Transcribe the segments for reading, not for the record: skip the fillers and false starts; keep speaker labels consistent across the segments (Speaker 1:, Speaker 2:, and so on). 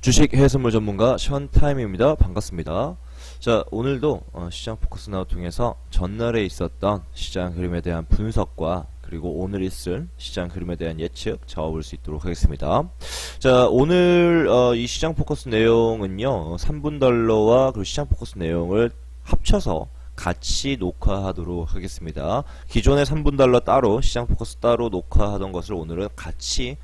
Speaker 1: 주식 해외선물 전문가 션타임입니다. 반갑습니다. 자, 오늘도 시장 포커스 나우 통해서 전날에 있었던 시장 흐름에 대한 분석과 그리고 오늘 있을 시장 흐름에 대한 예측 잡아볼 수 있도록 하겠습니다. 자, 오늘 이 시장 포커스 내용은요, 3분 달러와 그리고 시장 포커스 내용을 합쳐서 같이 녹화하도록 하겠습니다. 기존의 3분 달러 따로 시장 포커스 따로 녹화하던 것을 오늘은 같이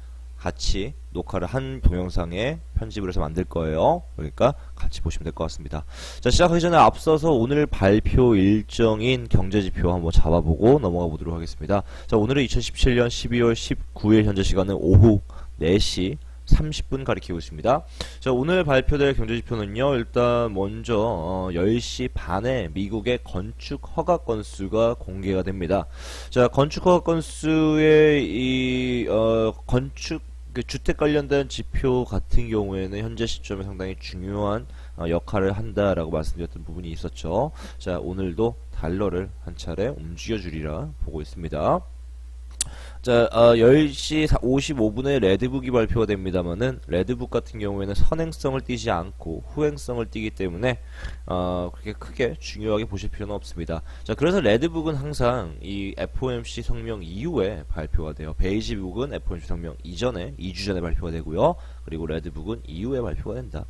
Speaker 1: 녹화를 한 동영상에 편집을 해서 만들 거예요. 그러니까 같이 보시면 될 것 같습니다. 자, 시작하기 전에 앞서서 오늘 발표 일정인 경제지표 한번 잡아보고 넘어가 보도록 하겠습니다. 자, 오늘은 2017년 12월 19일 현재 시간은 오후 4시 30분 가리키고 있습니다. 자, 오늘 발표될 경제지표는요, 일단 먼저 10시 반에 미국의 건축 허가 건수가 공개가 됩니다. 자, 건축 허가 건수의 이 건축 주택 관련된 지표 같은 경우에는 현재 시점에 상당히 중요한 역할을 한다라고 말씀드렸던 부분이 있었죠. 자, 오늘도 달러를 한 차례 움직여주리라 보고 있습니다. 자, 10시 55분에 레드북이 발표가 됩니다만은 레드북 같은 경우에는 선행성을 띠지 않고 후행성을 띠기 때문에 그렇게 크게 중요하게 보실 필요는 없습니다. 자, 그래서 레드북은 항상 이 FOMC 성명 이후에 발표가 돼요. 베이지북은 FOMC 성명 이전에 2주 전에 발표가 되고요. 그리고 레드북은 이후에 발표가 된다.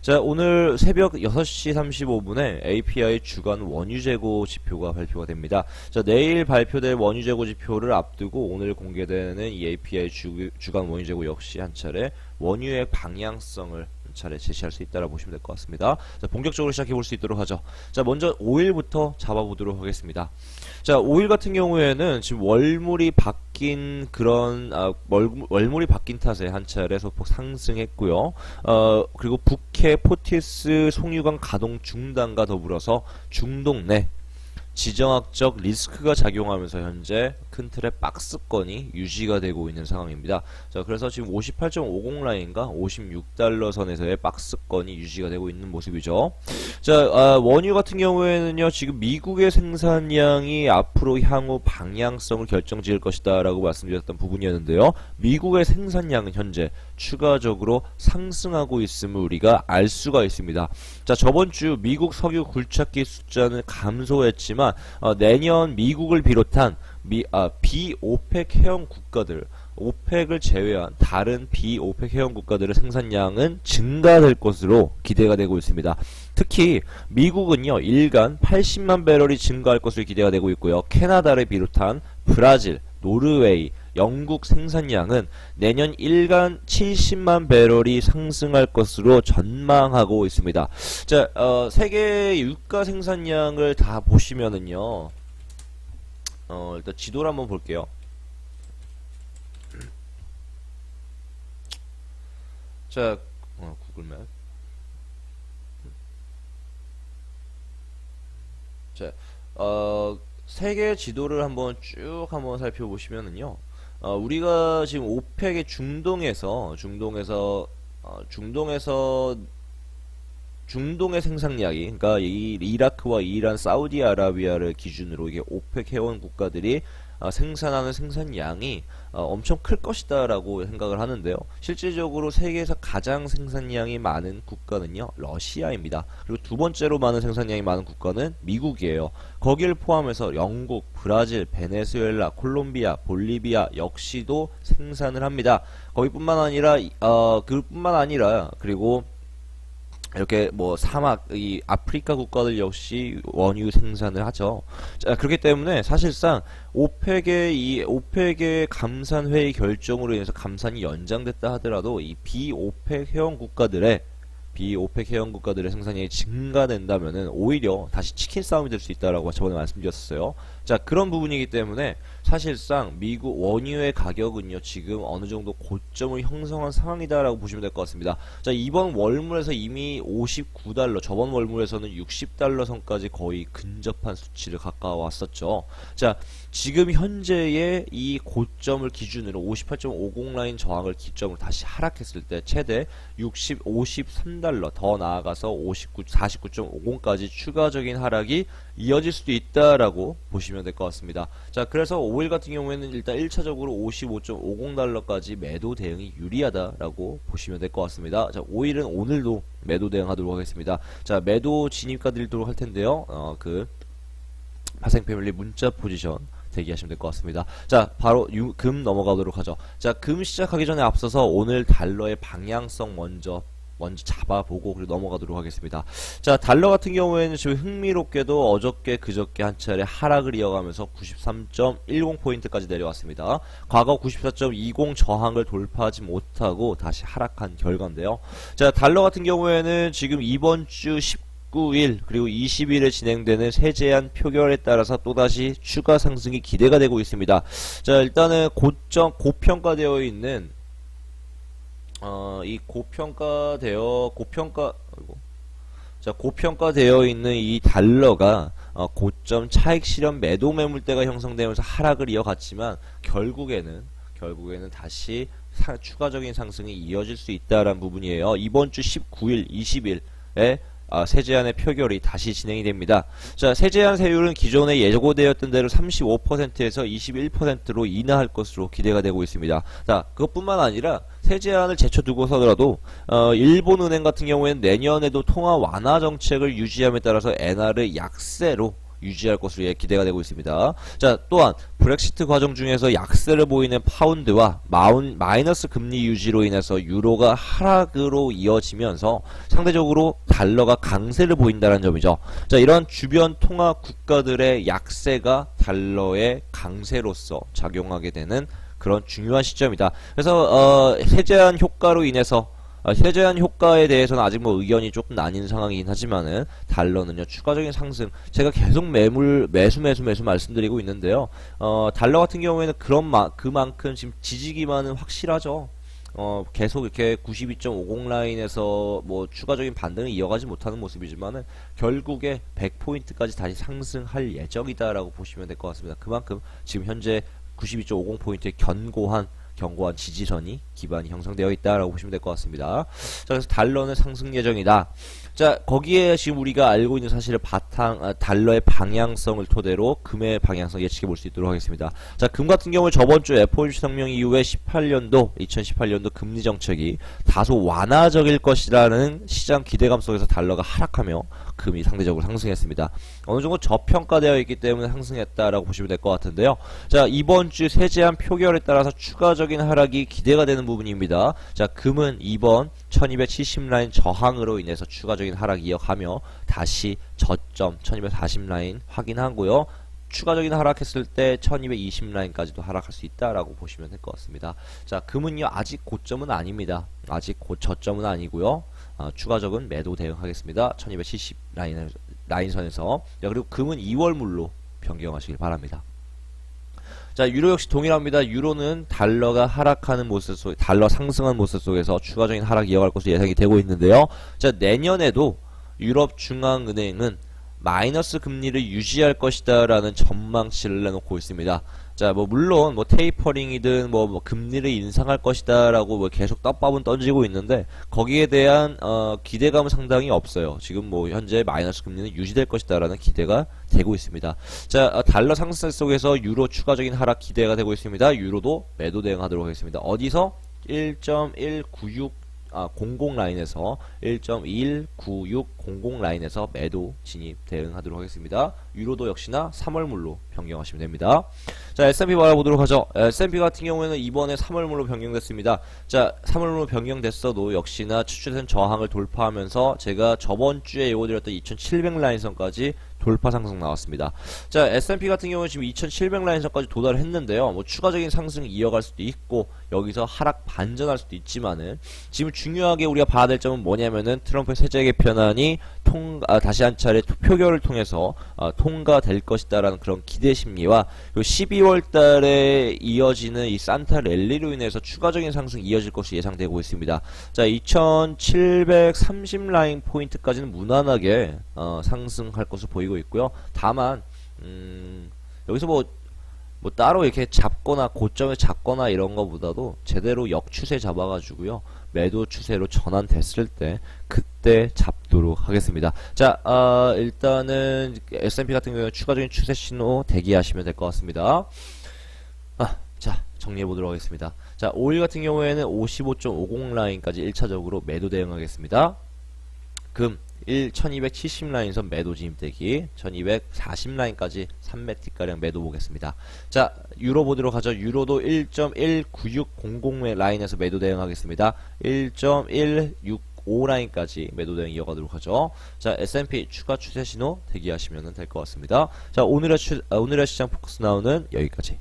Speaker 1: 자, 오늘 새벽 6시 35분에 API 주간 원유 재고 지표가 발표가 됩니다. 자, 내일 발표될 원유 재고 지표를 앞두고 오늘 공개되는 이 API 주간 원유 재고 역시 한 차례 원유의 방향성을 한 차례 제시할 수 있다고 보시면 될 것 같습니다. 자, 본격적으로 시작해 볼 수 있도록 하죠. 자, 먼저 오일부터 잡아보도록 하겠습니다. 자, 오일 같은 경우에는 지금 월물이 바뀐 그런 월물이 바뀐 탓에 한 차례 소폭 상승했고요. 그리고 북해 포티스 송유관 가동 중단과 더불어서 중동 내 지정학적 리스크가 작용하면서 현재 큰 틀의 박스권이 유지가 되고 있는 상황입니다. 자, 그래서 지금 58.50 라인과 56달러 선에서의 박스권이 유지가 되고 있는 모습이죠. 자, 원유 같은 경우에는요, 지금 미국의 생산량이 앞으로 향후 방향성을 결정지을 것이다 라고 말씀드렸던 부분이었는데요. 미국의 생산량은 현재 추가적으로 상승하고 있음을 우리가 알 수가 있습니다. 자, 저번 주 미국 석유 굴착기 숫자는 감소했지만 내년 미국을 비롯한 비오펙 회원 국가들, 오펙을 제외한 다른 비오펙 회원 국가들의 생산량은 증가될 것으로 기대가 되고 있습니다. 특히 미국은요, 일간 80만 배럴이 증가할 것으로 기대가 되고 있고요. 캐나다를 비롯한 브라질, 노르웨이, 영국 생산량은 내년 일간 70만 배럴이 상승할 것으로 전망하고 있습니다. 자, 세계 유가 생산량을 다 보시면은요, 일단 지도를 한번 볼게요. 자, 구글맵. 자, 세계 지도를 한번 쭉 한번 살펴보시면은요, 우리가 지금 오펙의 중동의 생산량이, 그러니까 이 이라크와 이란, 사우디아라비아를 기준으로 이게 오펙 회원 국가들이 생산하는 생산량이 엄청 클 것이다 라고 생각을 하는데요. 실질적으로 세계에서 가장 생산량이 많은 국가는요, 러시아입니다. 그리고 두 번째로 많은 생산량이 많은 국가는 미국이에요. 거기를 포함해서 영국, 브라질, 베네수엘라, 콜롬비아, 볼리비아 역시도 생산을 합니다. 거기뿐만 아니라 그리고 이렇게 뭐 사막, 이 아프리카 국가들 역시 원유 생산을 하죠. 자, 그렇기 때문에 사실상 오펙의 감산 회의 결정으로 인해서 감산이 연장됐다 하더라도 이 비오펙 회원 국가들의 생산량이 증가된다면은 오히려 다시 치킨 싸움이 될 수 있다라고 저번에 말씀드렸어요. 자, 그런 부분이기 때문에 사실상 미국 원유의 가격은요, 지금 어느 정도 고점을 형성한 상황이다라고 보시면 될 것 같습니다. 자, 이번 월물에서 이미 59달러, 저번 월물에서는 60달러 선까지 거의 근접한 수치를 가까워왔었죠. 자, 지금 현재의 이 고점을 기준으로 58.50 라인 저항을 기점으로 다시 하락했을 때 최대 53달러 더 나아가서 49.50까지 추가적인 하락이 이어질 수도 있다라고 보시면 될 것 같습니다. 자, 그래서 5일 같은 경우에는 일단 1차적으로 55.50달러까지 매도 대응이 유리하다라고 보시면 될 것 같습니다. 자, 5일은 오늘도 매도 대응하도록 하겠습니다. 자, 매도 진입가 드리도록 할 텐데요. 파생 패밀리 문자 포지션 대기하시면 될 것 같습니다. 자, 바로 금 넘어가도록 하죠. 자, 금 시작하기 전에 앞서서 오늘 달러의 방향성 먼저 잡아보고 그리고 넘어가도록 하겠습니다. 자, 달러 같은 경우에는 지금 흥미롭게도 어저께 그저께 한 차례 하락을 이어가면서 93.10포인트까지 내려왔습니다. 과거 94.20 저항을 돌파하지 못하고 다시 하락한 결과인데요. 자, 달러 같은 경우에는 지금 이번 주 19일 그리고 20일에 진행되는 세제한 표결에 따라서 또다시 추가 상승이 기대가 되고 있습니다. 자, 일단은 고평가되어 있는 이 고평가되어 있는 이 달러가 고점 차익 실현 매도 매물대가 형성되면서 하락을 이어갔지만 결국에는 다시 추가적인 상승이 이어질 수 있다라는 부분이에요. 이번 주 19일, 20일에 세제안의 표결이 다시 진행이 됩니다. 자, 세제안 세율은 기존에 예고되었던 대로 35%에서 21%로 인하할 것으로 기대가 되고 있습니다. 자, 그것뿐만 아니라 세제안을 제쳐두고서라도 일본은행 같은 경우에는 내년에도 통화 완화 정책을 유지함에 따라서 엔화를 약세로 유지할 것으로 기대가 되고 있습니다. 자, 또한 브렉시트 과정 중에서 약세를 보이는 파운드와 마이너스 금리 유지로 인해서 유로가 하락으로 이어지면서 상대적으로 달러가 강세를 보인다는 점이죠. 자, 이런 주변 통화 국가들의 약세가 달러의 강세로서 작용하게 되는 그런 중요한 시점이다. 그래서 세제안 효과로 인해서 세제한 효과에 대해서는 아직 뭐 의견이 조금 나뉜 상황이긴 하지만은 달러는요 추가적인 상승, 제가 계속 매수 말씀드리고 있는데요. 달러 같은 경우에는 그만큼 지금 지지기만은 확실하죠. 계속 이렇게 92.50 라인에서 뭐 추가적인 반등을 이어가지 못하는 모습이지만은 결국에 100포인트까지 다시 상승할 예정이다라고 보시면 될 것 같습니다. 그만큼 지금 현재 92.50포인트의 견고한 지지선이 기반이 형성되어 있다라고 보시면 될 것 같습니다. 자, 그래서 달러는 상승 예정이다. 자, 거기에 지금 우리가 알고 있는 사실을 달러의 방향성을 토대로 금의 방향성 예측해 볼 수 있도록 하겠습니다. 자, 금 같은 경우 저번 주 FOMC 성명 이후에 2018년도 금리 정책이 다소 완화적일 것이라는 시장 기대감 속에서 달러가 하락하며 금이 상대적으로 상승했습니다. 어느 정도 저평가되어 있기 때문에 상승했다라고 보시면 될 것 같은데요. 자, 이번 주 세제안 표결에 따라서 추가적인 하락이 기대가 되는 부분입니다. 자, 금은 이번 1270 라인 저항으로 인해서 추가적인 하락이 이어가며 다시 저점 1240 라인 확인하고요. 추가적인 하락했을 때 1220 라인까지도 하락할 수 있다라고 보시면 될 것 같습니다. 자, 금은요 아직 고점은 아닙니다. 아직 저점은 아니고요. 추가적인 매도 대응하겠습니다. 1270 라인선에서. 자, 그리고 금은 2월물로 변경하시길 바랍니다. 자, 유로 역시 동일합니다. 유로는 달러가 하락하는 모습 달러 상승한 모습 속에서 추가적인 하락 이어갈 것으로 예상이 되고 있는데요. 자, 내년에도 유럽 중앙은행은 마이너스 금리를 유지할 것이다라는 전망치를 내놓고 있습니다. 자, 물론 테이퍼링이든 금리를 인상할 것이다라고 계속 떡밥은 던지고 있는데 거기에 대한 기대감은 상당히 없어요. 지금 현재 마이너스 금리는 유지될 것이다라는 기대가 되고 있습니다. 자, 달러 상승 속에서 유로 추가적인 하락 기대가 되고 있습니다. 유로도 매도 대응하도록 하겠습니다. 어디서 1.196 00 라인에서 1.19600 라인에서 매도 진입 대응하도록 하겠습니다. 유로도 역시나 3월물로 변경하시면 됩니다. 자, S&P 바라보도록 하죠. S&P 같은 경우에는 이번에 3월물로 변경됐습니다. 자, 3월물로 변경됐어도 역시나 추출된 저항을 돌파하면서 제가 저번 주에 예고드렸던 2700 라인선까지 돌파 상승 나왔습니다. 자, S&P 같은 경우는 지금 2700 라인선까지 도달을 했는데요. 추가적인 상승 이어갈 수도 있고 여기서 하락 반전할 수도 있지만은 지금 중요하게 우리가 봐야 될 점은 뭐냐면은 트럼프의 세제 개편안이 다시 한 차례 표결을 통해서 통과될 것이다라는 그런 기대 심리와 그리고 12월 달에 이어지는 이 산타 랠리로 인해서 추가적인 상승이 이어질 것으로 예상되고 있습니다. 자, 2730 라인 포인트까지는 무난하게 상승할 것으로 보이고 있고요. 다만 여기서 뭐 따로 이렇게 잡거나 고점을 잡거나 이런 거보다도 제대로 역추세 잡아가지고요. 매도 추세로 전환됐을 때 그때 잡도록 하겠습니다. 자, 일단은 S&P 같은 경우에 추가적인 추세 신호 대기하시면 될 것 같습니다. 자, 정리해 보도록 하겠습니다. 자, 오일 같은 경우에는 55.50 라인까지 1차적으로 매도 대응하겠습니다. 금 1270 라인선 매도 진입대기, 1240 라인까지 3매틱가량 매도 보겠습니다. 자, 유로 보도록 하죠. 유로도 1.19600 라인에서 매도 대응하겠습니다. 1.165 라인까지 매도 대응 이어가도록 하죠. 자, S&P 추가 추세 신호 대기하시면 될 것 같습니다. 자, 오늘의 시장 포커스 나우는 여기까지.